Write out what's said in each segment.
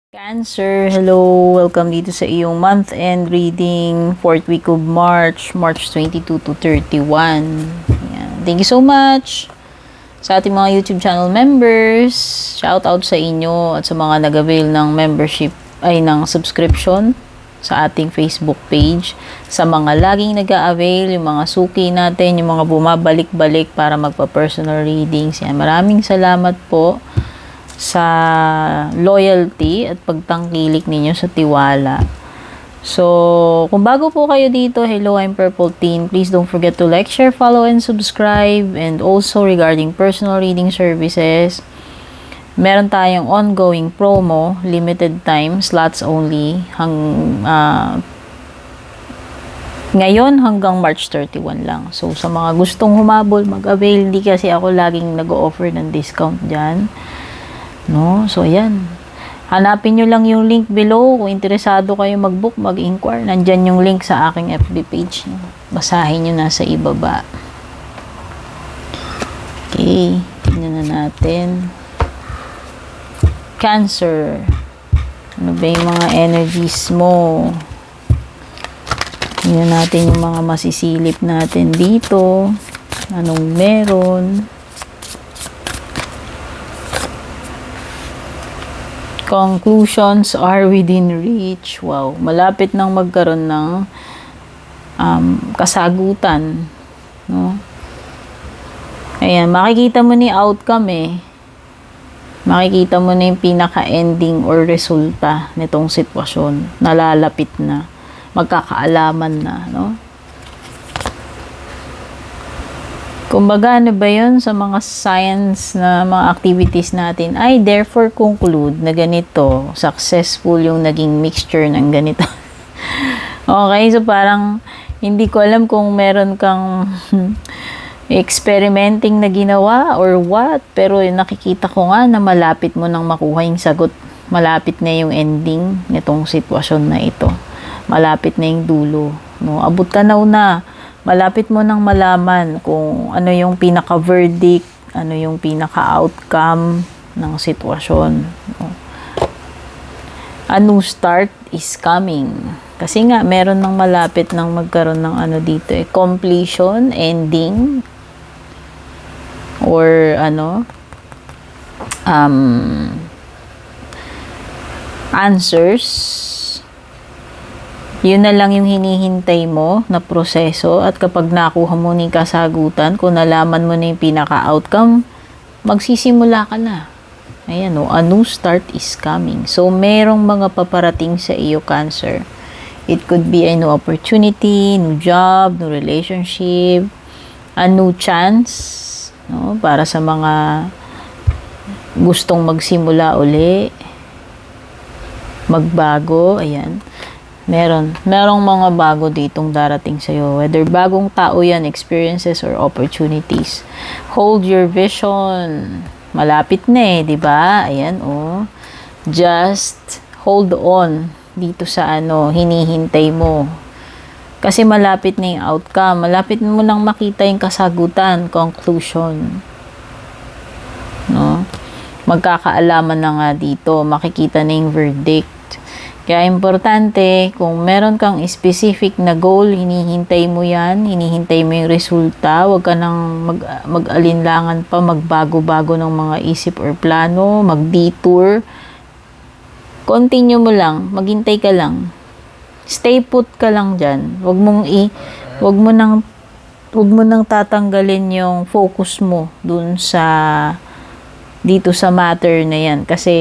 Cancer, hello! Welcome dito sa iyong month-end reading, 4th week of March, March 22 to 31. Ayan. Thank you so much sa ating mga YouTube channel members. Shout out sa inyo at sa mga nag-avail ng membership, ng subscription sa ating Facebook page. Sa mga laging nag-a-avail, yung mga suki natin, yung mga bumabalik-balik para magpa-personal readings. Yan. Maraming salamat po sa loyalty at pagtangkilik ninyo sa tiwala. So, kung bago po kayo dito, hello, I'm Purple Teen. Please don't forget to like, share, follow, and subscribe. And also, regarding personal reading services, meron tayong ongoing promo, limited time, slots only, ngayon hanggang March 31 lang. So, sa mga gustong humabol, mag-avail. Hindi kasi ako laging nag-o-offer ng discount dyan. No? So, ayan. Hanapin nyo lang yung link below. Kung interesado kayo mag-book, mag-inquire. Nandyan yung link sa aking FB page. Basahin nyo na sa ibaba. Okay. Tingnan na natin. Cancer. Ano ba yung mga energies mo? Tingnan natin yung mga masisilip natin dito. Anong meron? Conclusions are within reach. Wow, malapit nang magkaroon ng kasagutan, no? Ayan, makikita mo ni outcome eh. Makikita mo na yung pinaka-ending or resulta nitong sitwasyon. Nalalapit na. Magkakaalaman na, no? Kumbaga, ano ba yun sa mga science na mga activities natin? I therefore conclude na ganito, successful yung naging mixture ng ganito. Okay, so parang hindi ko alam kung meron kang experimenting na ginawa or what, pero nakikita ko nga na malapit mo nang makuha yung sagot. Malapit na yung ending nitong sitwasyon na ito. Malapit na yung dulo. No? Abot ka na. Malapit mo nang malaman kung ano yung pinaka-verdict, ano yung pinaka-outcome ng sitwasyon. A new start is coming. Kasi nga, meron nang malapit nang magkaroon ng ano dito completion, ending, or answers. Yun na lang yung hinihintay mo na proseso, at kapag nakuha mo ni kasagutan, kung nalaman mo na yung pinaka-outcome, magsisimula ka na. Ayan a new start is coming. So, merong mga paparating sa iyo, Cancer. It could be a new opportunity, new job, new relationship, a new chance, no? Para sa mga gustong magsimula uli, magbago, ayan. Merong mga bago ditong darating sa'yo. Whether bagong tao yan, experiences, or opportunities. Hold your vision. Malapit na di ba? Ayan, Just hold on dito sa hinihintay mo. Kasi malapit na yung outcome. Malapit mo nang makita yung kasagutan, conclusion. No? Magkakaalaman na nga dito. Makikita na yung verdict. Kaya importante, kung meron kang specific na goal, hinihintay mo yan, hinihintay mo yung resulta, huwag ka nang mag-alinlangan pa, magbago-bago ng mga isip or plano, mag-detour. Continue mo lang, maghintay ka lang. Stay put ka lang dyan. Huwag mo nang tatanggalin yung focus mo dito sa matter na yan, kasi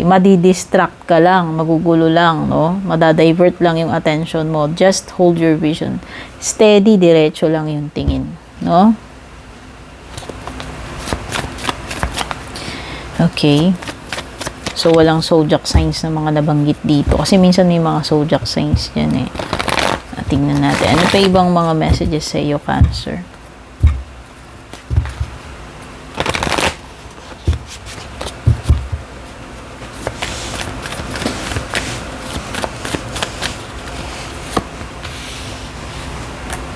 madidistract ka lang, magugulo lang, no? Madadivert lang yung attention mo. Just hold your vision. Steady, diretso lang yung tingin, no? Okay. So, walang zodiac signs na mga nabanggit dito. Kasi minsan may mga zodiac signs yan eh. Tingnan natin. Ano pa ibang mga messages sa iyo, Cancer?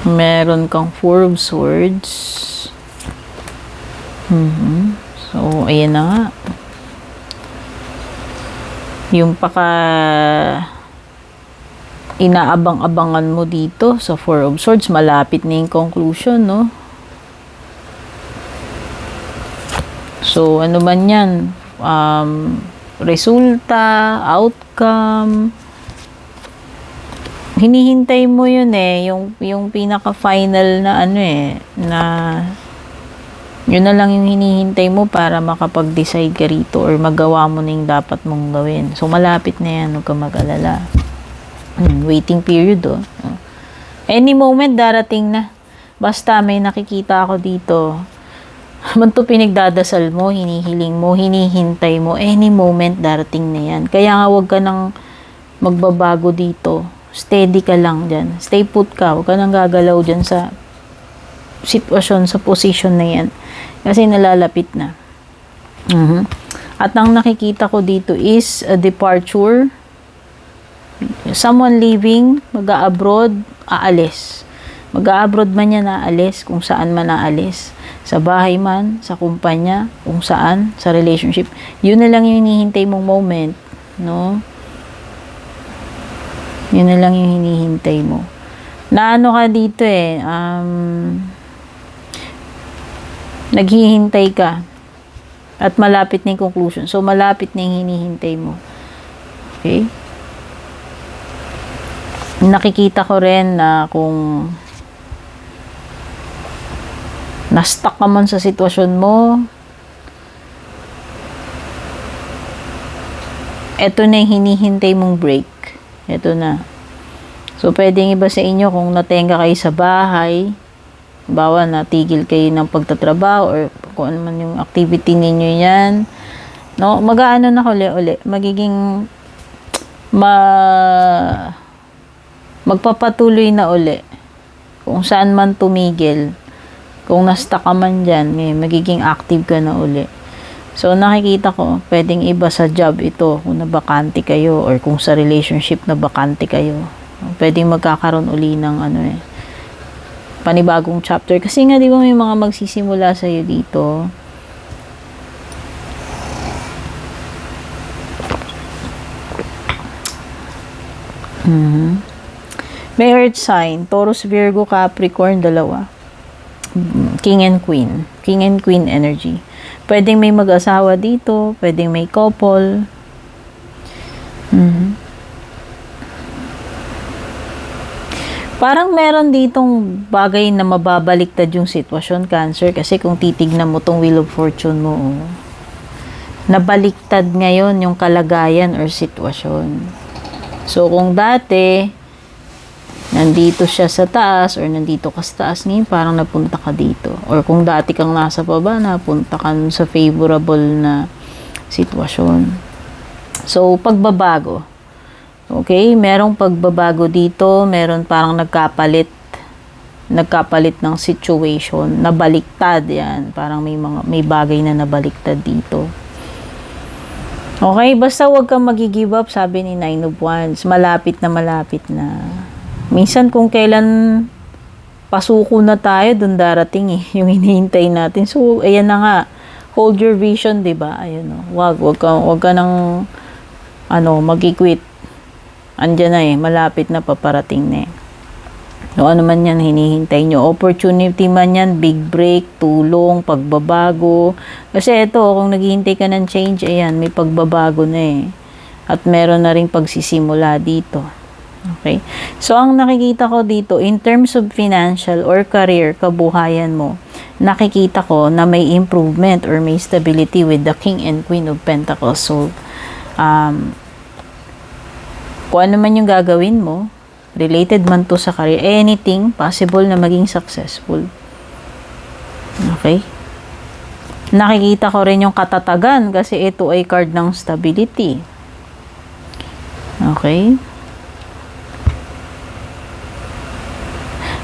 Meron kang 4 of Swords. So, ayan na nga. yung inaabang-abangan mo dito sa Four of Swords, malapit na yung conclusion, no? So, ano man yan, resulta, outcome, hinihintay mo yun yung pinaka-final na na yun na lang yung hinihintay mo para makapag-decide ka rito or magawa mo na yung dapat mong gawin. So, malapit na yan, huwag kang mag-alala. Waiting period, Any moment, darating na. Basta may nakikita ako dito. Man to pinagdadasal mo, hinihiling mo, hinihintay mo. Any moment, darating na yan. Kaya nga, huwag ka nang magbabago dito. Steady ka lang dyan. Stay put ka. Huwag ka nang gagalaw dyan sa sitwasyon, sa position na yan. Kasi nalalapit na. At ang nakikita ko dito is a departure. Someone leaving, mag-a-abroad, aalis. Mag-a-abroad man yan, aalis, kung saan man aalis. Sa bahay man, sa kumpanya, kung saan, sa relationship. Yun na lang yung hinihintay mong moment, no? Yun na lang yung hinihintay mo. Na ano ka dito naghihintay ka. At malapit na yung conclusion. So, malapit na yung hinihintay mo. Okay? Nakikita ko rin na kung na-stuck ka man sa sitwasyon mo, eto na yung hinihintay mong break. Eto na. So, pwedeng iba sa inyo kung natenga kayo sa bahay, bawa natigil kayo ng pagtatrabaho or kung ano man yung activity ninyo yan, no? Mag-aano na uli. Magiging magpapatuloy na uli. Kung saan man tumigil. Kung na-stuck ka man dyan, magiging active ka na uli. So, nakikita ko, pwedeng iba sa job ito, kung nabakante kayo, or kung sa relationship na bakante kayo. Pwedeng magkakaroon uli ng panibagong chapter. Kasi nga, di ba may mga magsisimula sa'yo dito. May earth sign, Taurus, Virgo, Capricorn, dalawa. King and Queen. King and Queen energy. Pwedeng may mag-asawa dito, pwedeng may couple. Parang meron ditong bagay na mababaliktad yung sitwasyon, Cancer, kasi kung titignan mo tong Wheel of Fortune mo, nabaliktad ngayon yung kalagayan or sitwasyon. So, kung dati, nandito siya sa taas or nandito ka sa taas, ngayon parang napunta ka dito. Or kung dati kang nasa baba, napunta ka sa favorable na sitwasyon. So, pagbabago. Okay? Merong pagbabago dito, meron parang nagkapalit ng situation, nabaliktad yan. Parang may bagay na nabaliktad dito. Okay? Basta huwag kang mag-give up, sabi ni Nine of Wands. Malapit na. Minsan kung kailan pasuko na tayo, dun darating yung hinihintay natin. So, ayan na nga. Hold your vision, 'di ba? Ayun Wag ka nang mag-quit. Andiyan na malapit na, paparating na No, ano man yan hinihintay nyo. Opportunity man yan, big break, tulong, pagbabago. Kasi ito, kung naghihintay ka ng change, ayan, may pagbabago na At meron na ring pagsisimula dito. Okay? So, ang nakikita ko dito, in terms of financial or career, kabuhayan mo, nakikita ko na may improvement or may stability with the King and Queen of Pentacles. So, kung ano man yung gagawin mo, related man to sa career, anything possible na maging successful. Okay? Nakikita ko rin yung katatagan kasi ito ay card ng stability. Okay?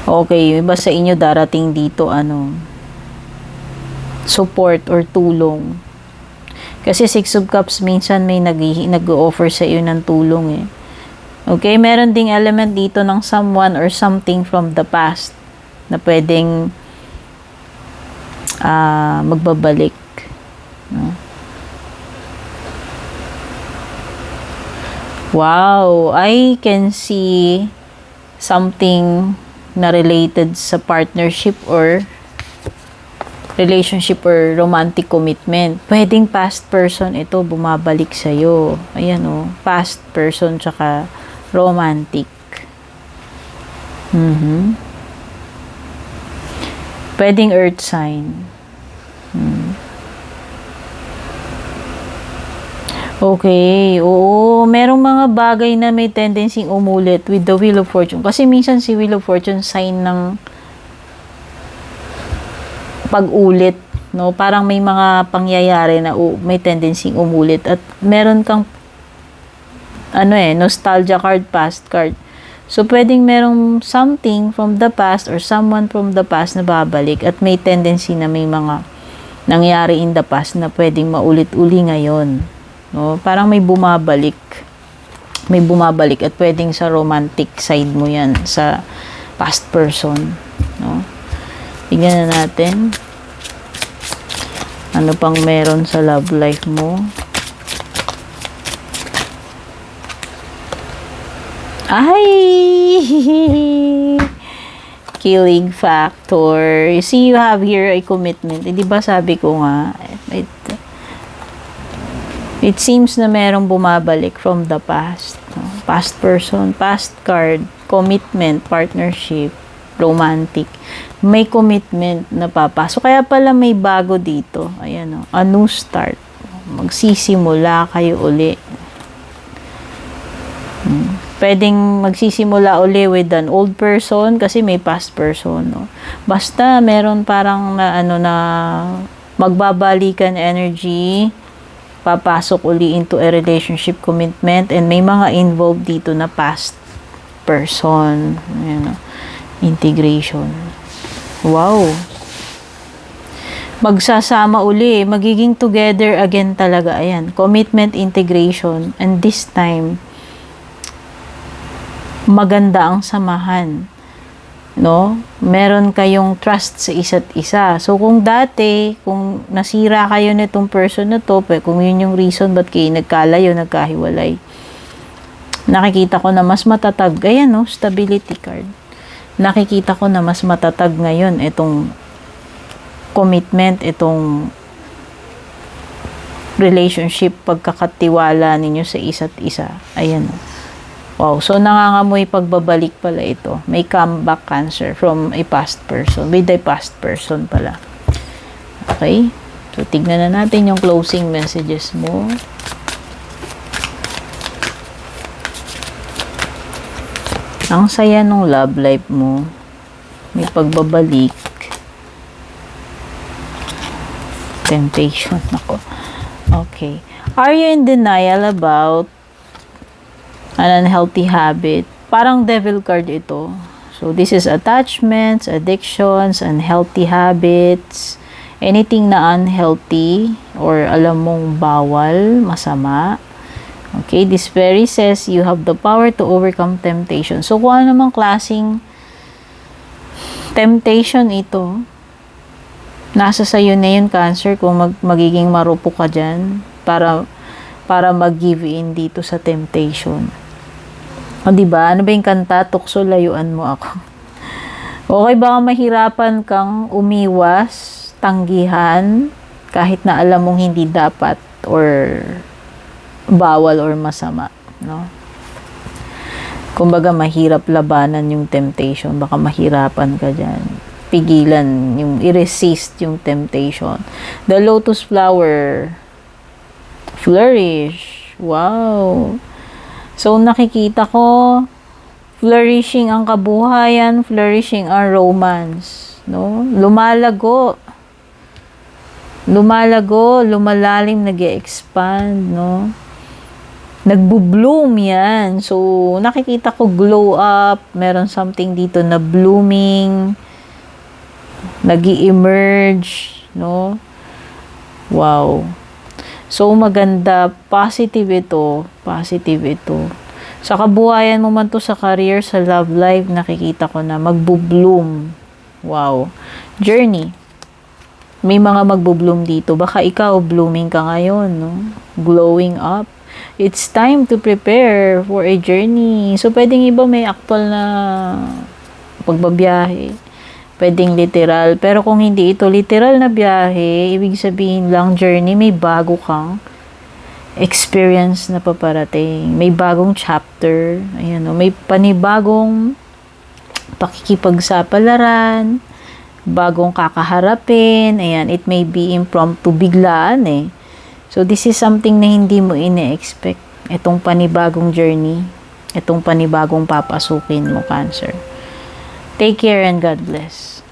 Okay, iba sa inyo darating dito support or tulong. Kasi Six of Cups minsan may nag-o-offer sa iyo ng tulong Okay, meron ding element dito ng someone or something from the past na pwedeng magbabalik. No? Wow, I can see something na related sa partnership or relationship or romantic commitment. Pwedeng past person ito, bumabalik sa'yo. Ayan o, past person tsaka romantic. Pwedeng earth sign. Okay, oo, merong mga bagay na may tendency umulit with the Wheel of Fortune. Kasi minsan si Wheel of Fortune sign ng pag-ulit, no? Parang may mga pangyayari na may tendency umulit at meron kang nostalgia card, past card. So, pwedeng merong something from the past or someone from the past na babalik at may tendency na may mga nangyari in the past na pwedeng maulit-uli ngayon. No? Parang may bumabalik. May bumabalik at pwedeng sa romantic side mo yan, sa past person. No? Tignan na natin. Ano pang meron sa love life mo? Ay! Killing factor. You see, you have here a commitment. Di ba sabi ko nga, it seems na merong bumabalik from the past. No? Past person, past card, commitment, partnership, romantic. May commitment na papasok. Kaya pala may bago dito. Ayan o, a new start. Magsisimula kayo uli. Pwedeng magsisimula uli with an old person kasi may past person. No? Basta meron parang na magbabalikan energy, papasok uli into a relationship commitment and may mga involved dito na past person. Ayan, no? Integration. Wow. Magsasama uli, magiging together again talaga. Ayan, commitment, integration, and this time maganda ang samahan. No? Meron kayong trust sa isa't isa. So, kung dati, kung nasira kayo nitong person na to, kung yun yung reason ba't kayo nagkalayo, nagkahiwalay, nakikita ko na mas matatag. Ayan, no? Stability card. Nakikita ko na mas matatag ngayon itong commitment, itong relationship, pagkakatiwala ninyo sa isa't isa. Ayan, no? Wow, so nangangamoy pagbabalik pala ito. May comeback cancer from a past person. With a past person pala. Okay? So, tignan na natin yung closing messages mo. Ang saya nung love life mo. May pagbabalik. Temptation. Ako. Okay. Are you in denial about an unhealthy habit? Parang devil card ito. So, this is attachments, addictions, unhealthy habits, anything na unhealthy or alam mong bawal, masama. Okay, this fairy says you have the power to overcome temptation. So, kung ano namang klaseng temptation ito, nasa sayo na yun, Cancer, kung magiging marupok ka dyan para mag-give in dito sa temptation. O, diba? Ano ba yung kanta? Tukso, layuan mo ako. Okay, baka mahirapan kang umiwas, tanggihan, kahit na alam mong hindi dapat or bawal or masama, no? Kumbaga, mahirap labanan yung temptation. Baka mahirapan ka dyan. Pigilan, yung i-resist yung temptation. The lotus flower, flourish. Wow! So, nakikita ko, flourishing ang kabuhayan, flourishing ang romance, no? Lumalago, lumalalim, nag-e-expand, no? Nagbo-bloom yan. So, nakikita ko glow up, meron something dito na blooming, nag-i-emerge, no? Wow. So, maganda. Positive ito. Sa kabuhayan mo man to, sa career, sa love life, nakikita ko na magbo-bloom. Wow. Journey. May mga magbo-bloom dito. Baka ikaw, blooming ka ngayon, no? Glowing up. it's time to prepare for a journey. So, pwedeng iba may actual na pagbabiyahe. Pwedeng literal. Pero kung hindi ito literal na biyahe, ibig sabihin lang journey, may bago kang experience na paparating. May bagong chapter. Ayan, may panibagong pakikipagsapalaran, bagong kakaharapin. Ayan, it may be impromptu, biglaan eh. So, this is something na hindi mo ine-expect. Itong panibagong journey. Itong panibagong papasukin mo, Cancer. Take care and God bless.